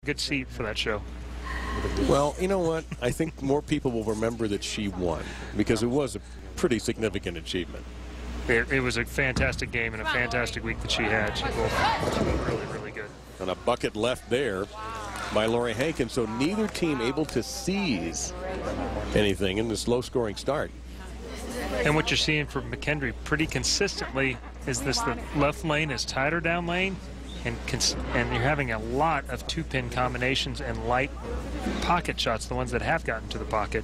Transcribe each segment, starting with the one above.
Good seat for that show. Well, you know what? I think more people will remember that she won because it was a pretty significant achievement. It was a fantastic game and a fantastic week that she had. She was really, really good. And a bucket left there by Lori Hankins, so neither team able to seize anything in this low-scoring start. And what you're seeing from McKendree pretty consistently is the left lane is tighter down lane, and you're having a lot of two-pin combinations and light pocket shots, the ones that have gotten to the pocket.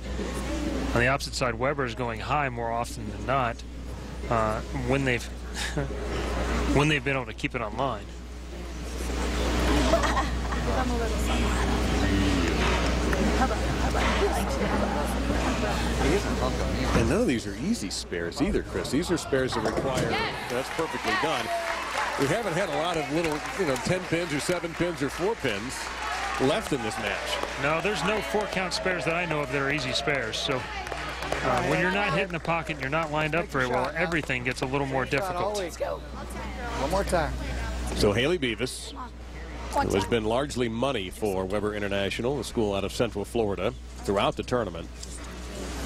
On the opposite side, Weber is going high more often than not when they've when they've been able to keep it online. And none of these are easy spares either, Chris. These are spares that require, that's perfectly done. We haven't had a lot of little, 10 pins or 7 pins or 4 pins left in this match. No, there's no 4-count spares that I know of that are easy spares. So when you're not hitting the pocket and you're not lined up very well, everything gets a little more difficult. Let's go. One more time. So Haley Beavis, who has been largely money for Weber International, a school out of Central Florida, throughout the tournament,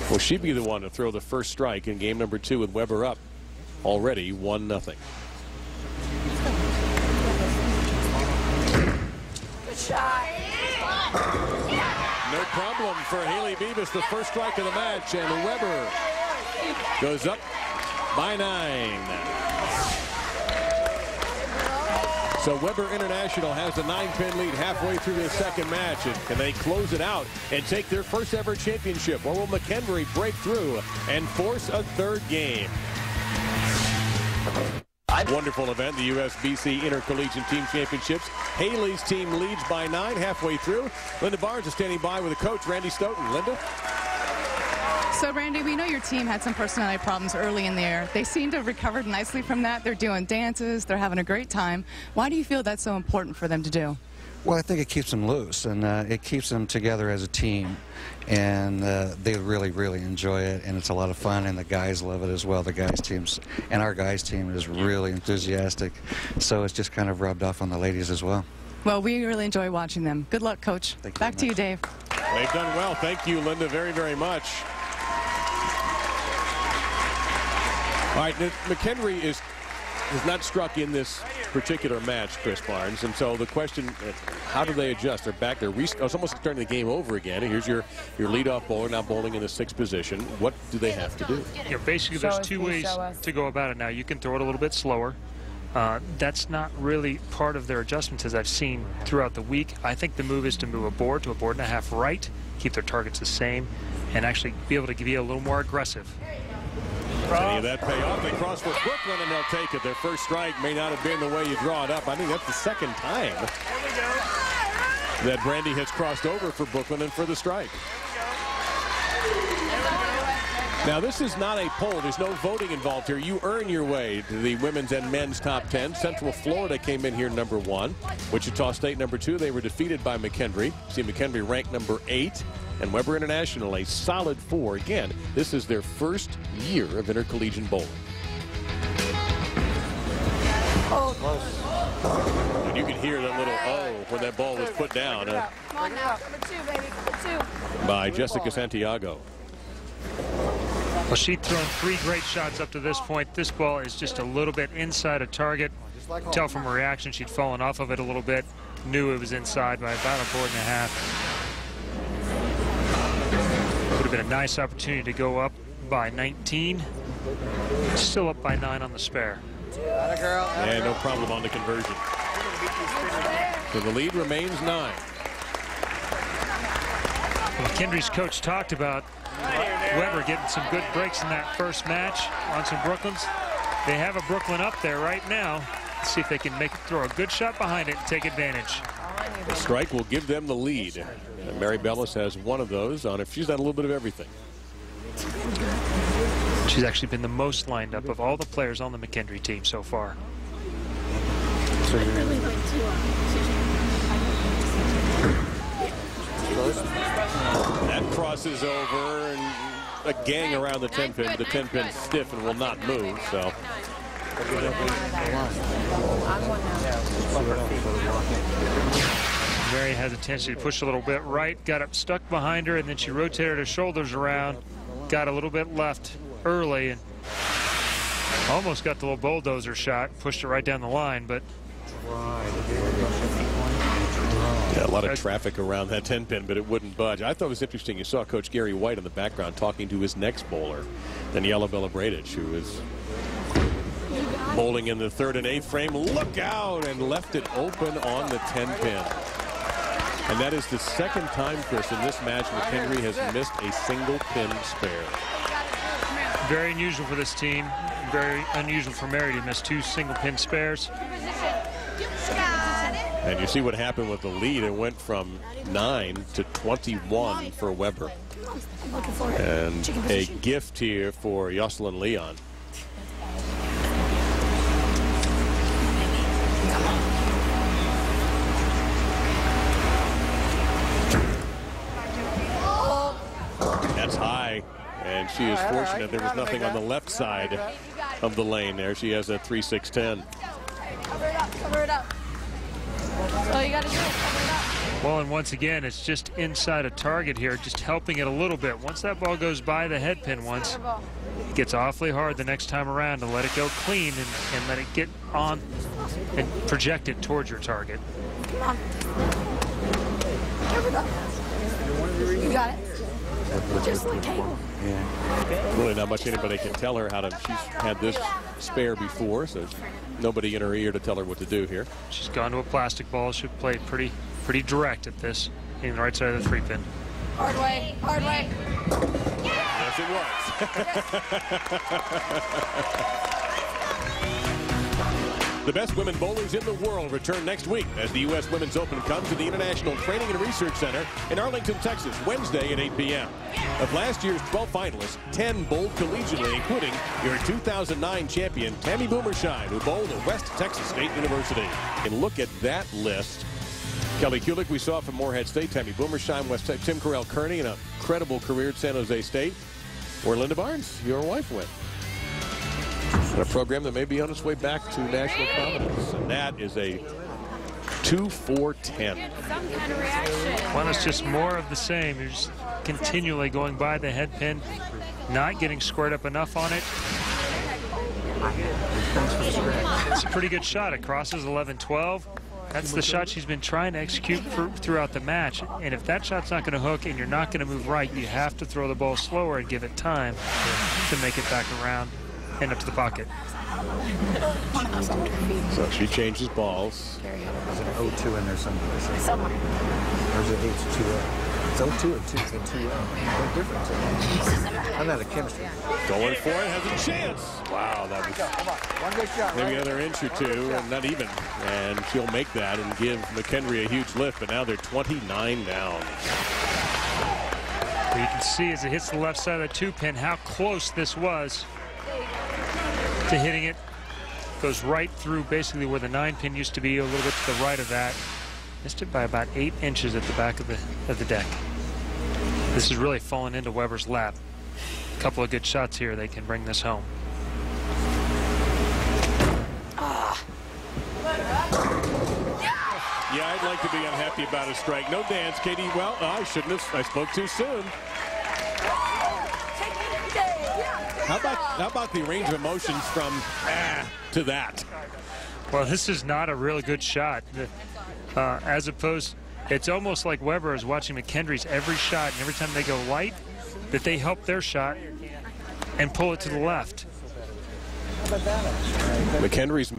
will she be the one to throw the first strike in game number 2 with Weber up already 1-0. Good shot. No problem for Haley Beavis, the first strike of the match, and Weber goes up by 9. So Weber International has a 9-pin lead halfway through the second match. And can they close it out and take their first ever championship? Or will McKendree break through and force a third game? Wonderful event, the USBC Intercollegiate Team Championships. Haley's team leads by 9 halfway through. Linda Barnes is standing by with the coach, Randy Stoughton. Linda? So, Randy, we know your team had some personality problems early in there. They seem to have recovered nicely from that. They're doing dances. They're having a great time. Why do you feel that's so important for them to do? Well, I think it keeps them loose, and it keeps them together as a team, and they really, really enjoy it, and it's a lot of fun, and the guys love it as well. The guys' teams, and our guys' team is really enthusiastic, so it's just kind of rubbed off on the ladies as well. Well, we really enjoy watching them. Good luck, Coach. Back to you, Dave. They've done well. Thank you, Linda, very, very much. All right, McKendree has not struck in this particular match, Chris Barnes, and so the question, how do they adjust? They're back. It's almost starting the game over again. Here's your leadoff bowler now bowling in the 6th position. What do they have to do? Yeah, basically, there's 2 ways to go about it now. You can throw it a little bit slower. That's not really part of their adjustments, as I've seen throughout the week. I think the move is to move a board to a board and a half right, keep their targets the same, and actually be able to be a little more aggressive. Any of that pay off? They cross for Brooklyn, and they'll take it. Their first strike may not have been the way you draw it up. I think that's the second time that Brandy has crossed over for Brooklyn and for the strike. Now, this is not a poll. There's no voting involved here. You earn your way to the women's and men's top 10. Central Florida came in here number 1. Wichita State number 2. They were defeated by McKendree. See McKendree ranked number 8. And Weber International a solid 4. Again, this is their first year of intercollegiate bowling. Oh. And you can hear that little oh when that ball was put down Come on now. Number 2, baby. Number 2. by Jessica Santiago. Well, she'd thrown 3 great shots up to this point. This ball is just a little bit inside a target. Tell from her reaction she'd fallen off of it a little bit. Knew it was inside by about a board and a half. Would have been a nice opportunity to go up by 19. Still up by 9 on the spare. And no problem on the conversion. So the lead remains 9. McKendree's coach talked about Weber getting some good breaks in that first match on some Brooklyns. They have a Brooklyn up there right now. Let's see if they can throw a good shot behind it and take advantage. The strike will give them the lead. And Mary Bellis has one of those on it. She's done a little bit of everything. She's actually been the most lined up of all the players on the McKendree team so far. That crosses over, and a gang around the 10-pin. The 10-pin stiff and will not move. So Mary has a tendency to push a little bit right, got up stuck behind her, and then she rotated her shoulders around, got a little bit left early, and almost got the little bulldozer shot, pushed it right down the line, but yeah, a lot of traffic around that 10-pin, but it wouldn't budge. I thought it was interesting. You saw Coach Gary White in the background talking to his next bowler, Daniela Belabradich, who was bowling in the 3rd and 8th frame. Look out, and left it open on the 10-pin. And that is the 2nd time, Chris, in this match McHenry has missed a single pin spare. Very unusual for this team. Very unusual for Mary to miss 2 single pin spares. And you see what happened with the lead. It went from 9 to 21 for Weber. And a gift here for Jocelyn Leon. That's high. And she is fortunate there was nothing on the left side of the lane there. She has a 3-6-10. Cover it up, cover it up. So you got to do it, cover it up. Well, and once again, it's just inside a target here, just helping it a little bit. Once that ball goes by the head pin once, it gets awfully hard the next time around to let it go clean and let it get on and project it towards your target. Come on. Cover it up. You got it. Just like cable. Yeah. Really not much anybody can tell her how to. She's had this spare before, so nobody in her ear to tell her what to do here. She's gone to a plastic ball. She played pretty direct at this, hitting the right side of the 3-pin. Hard way, hard way. Yes, it was. The best women bowlers in the world return next week as the U.S. Women's Open comes to the International Training and Research Center in Arlington, Texas, Wednesday at 8 p.m. Of last year's 12 finalists, 10 bowled collegiately, including your 2009 champion, Tammy Boomersheim, who bowled at West Texas State University. And look at that list. Kelly Kulick, we saw from Morehead State, Tammy Boomersheim, West Texas, Tim Carell-Kearney, an incredible career at San Jose State, where Linda Barnes, your wife, went. A program that may be on its way back to national prominence. And that is a 2-4-10. Well, it's just more of the same. You're just continually going by the head pin, not getting squared up enough on it. It's a pretty good shot. It crosses 11-12. That's the shot she's been trying to execute throughout the match. And if that shot's not going to hook and you're not going to move right, you have to throw the ball slower and give it time to make it back around and up to the pocket. So she changes balls. There's an 0-2 in there somewhere. Somewhere. Or is it H2O? It's 0-2 or 2-0. What difference? I'm not a chemistry. Going for it, has a chance. Wow, that was One good shot. maybe another inch or two, and not even. And she'll make that and give McHenry a huge lift, but now they're 29 down. You can see as it hits the left side of the 2-pin how close this was to hitting it. Goes right through basically where the 9-pin used to be, a little bit to the right of that. Missed it by about 8 inches at the back of the deck. This is really falling into Weber's lap. A couple of good shots here, they can bring this home. Yeah, I'd like to be unhappy about a strike. No dance, Katie. Well, I shouldn't have. I spoke too soon. How about the range of emotions from to that? Well, this is not a really good shot. As opposed, it's almost like Weber is watching McHenry's every shot, and every time they go light, that they help their shot and pull it to the left. McHenry's